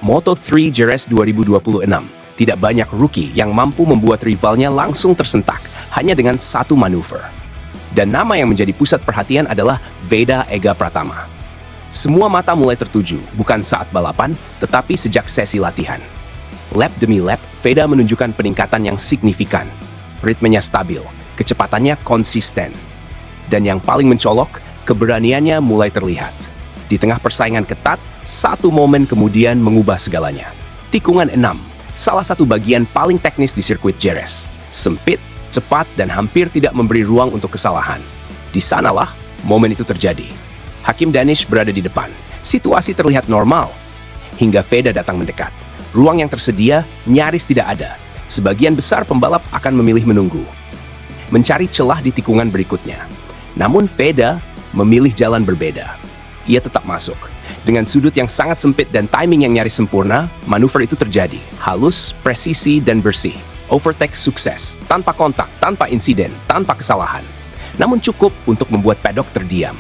Moto3 Jerez 2026. Tidak banyak rookie yang mampu membuat rivalnya langsung tersentak hanya dengan satu manuver. Dan nama yang menjadi pusat perhatian adalah Veda Ega Pratama. Semua mata mulai tertuju, bukan saat balapan, tetapi sejak sesi latihan. Lap demi lap, Veda menunjukkan peningkatan yang signifikan. Ritmenya stabil, kecepatannya konsisten. Dan yang paling mencolok, keberaniannya mulai terlihat. Di tengah persaingan ketat, satu momen kemudian mengubah segalanya. Tikungan 6, salah satu bagian paling teknis di sirkuit Jerez. Sempit, cepat, dan hampir tidak memberi ruang untuk kesalahan. Di sanalah momen itu terjadi. Hakim Danish berada di depan. Situasi terlihat normal. Hingga Veda datang mendekat. Ruang yang tersedia nyaris tidak ada. Sebagian besar pembalap akan memilih menunggu, mencari celah di tikungan berikutnya. Namun Veda memilih jalan berbeda. Ia tetap masuk. Dengan sudut yang sangat sempit dan timing yang nyaris sempurna, manuver itu terjadi. Halus, presisi, dan bersih. Overtake sukses, tanpa kontak, tanpa insiden, tanpa kesalahan. Namun cukup untuk membuat paddock terdiam.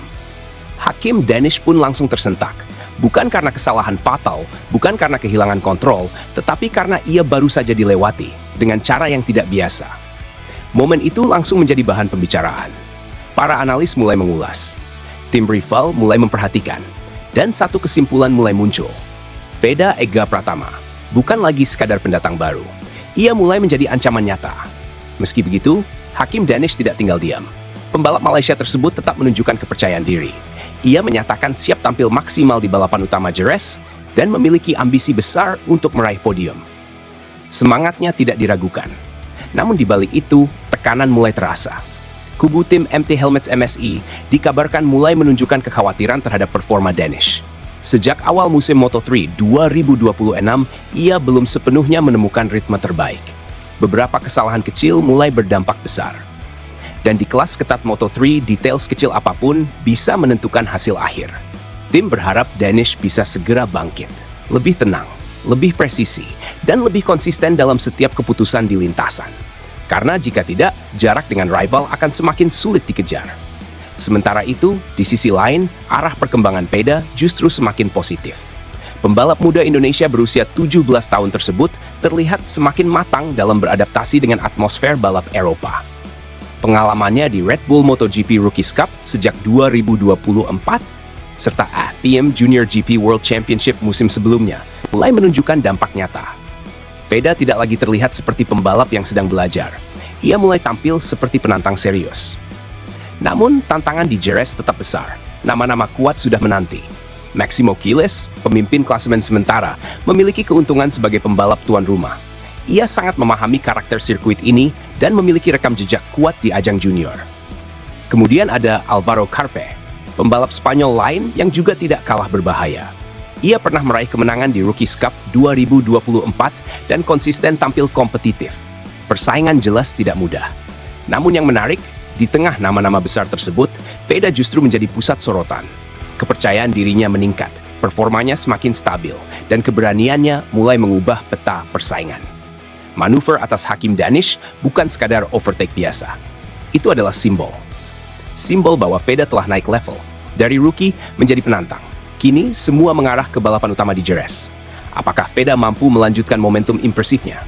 Hakim Danish pun langsung tersentak. Bukan karena kesalahan fatal, bukan karena kehilangan kontrol, tetapi karena ia baru saja dilewati dengan cara yang tidak biasa. Momen itu langsung menjadi bahan pembicaraan. Para analis mulai mengulas. Tim rival mulai memperhatikan. Dan satu kesimpulan mulai muncul. Veda Ega Pratama bukan lagi sekadar pendatang baru. Ia mulai menjadi ancaman nyata. Meski begitu, Hakim Danish tidak tinggal diam. Pembalap Malaysia tersebut tetap menunjukkan kepercayaan diri. Ia menyatakan siap tampil maksimal di balapan utama Jerez dan memiliki ambisi besar untuk meraih podium. Semangatnya tidak diragukan. Namun di balik itu, tekanan mulai terasa. Kubu tim MT Helmets MSI dikabarkan mulai menunjukkan kekhawatiran terhadap performa Danish. Sejak awal musim Moto3 2026, ia belum sepenuhnya menemukan ritme terbaik. Beberapa kesalahan kecil mulai berdampak besar. Dan di kelas ketat Moto3, detail sekecil apapun bisa menentukan hasil akhir. Tim berharap Danish bisa segera bangkit, lebih tenang, lebih presisi, dan lebih konsisten dalam setiap keputusan di lintasan. Karena jika tidak, jarak dengan rival akan semakin sulit dikejar. Sementara itu, di sisi lain, arah perkembangan Veda justru semakin positif. Pembalap muda Indonesia berusia 17 tahun tersebut terlihat semakin matang dalam beradaptasi dengan atmosfer balap Eropa. Pengalamannya di Red Bull MotoGP Rookies Cup sejak 2024, serta FIM Junior GP World Championship musim sebelumnya, mulai menunjukkan dampak nyata. Veda tidak lagi terlihat seperti pembalap yang sedang belajar. Ia mulai tampil seperti penantang serius. Namun, tantangan di Jerez tetap besar. Nama-nama kuat sudah menanti. Maximo Quiles, pemimpin klasemen sementara, memiliki keuntungan sebagai pembalap tuan rumah. Ia sangat memahami karakter sirkuit ini dan memiliki rekam jejak kuat di ajang junior. Kemudian ada Alvaro Carpe, pembalap Spanyol lain yang juga tidak kalah berbahaya. Ia pernah meraih kemenangan di Rookies Cup 2024 dan konsisten tampil kompetitif. Persaingan jelas tidak mudah. Namun yang menarik, di tengah nama-nama besar tersebut, Veda justru menjadi pusat sorotan. Kepercayaan dirinya meningkat, performanya semakin stabil, dan keberaniannya mulai mengubah peta persaingan. Manuver atas Hakim Danish bukan sekadar overtake biasa. Itu adalah simbol. Simbol bahwa Veda telah naik level, dari rookie menjadi penantang. Kini, semua mengarah ke balapan utama di Jerez. Apakah Veda mampu melanjutkan momentum impresifnya?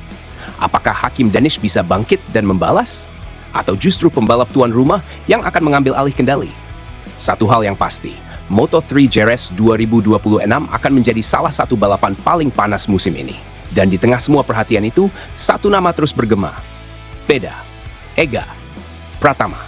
Apakah Hakim Danish bisa bangkit dan membalas? Atau justru pembalap tuan rumah yang akan mengambil alih kendali? Satu hal yang pasti, Moto3 Jerez 2026 akan menjadi salah satu balapan paling panas musim ini. Dan di tengah semua perhatian itu, satu nama terus bergema. Veda Ega Pratama.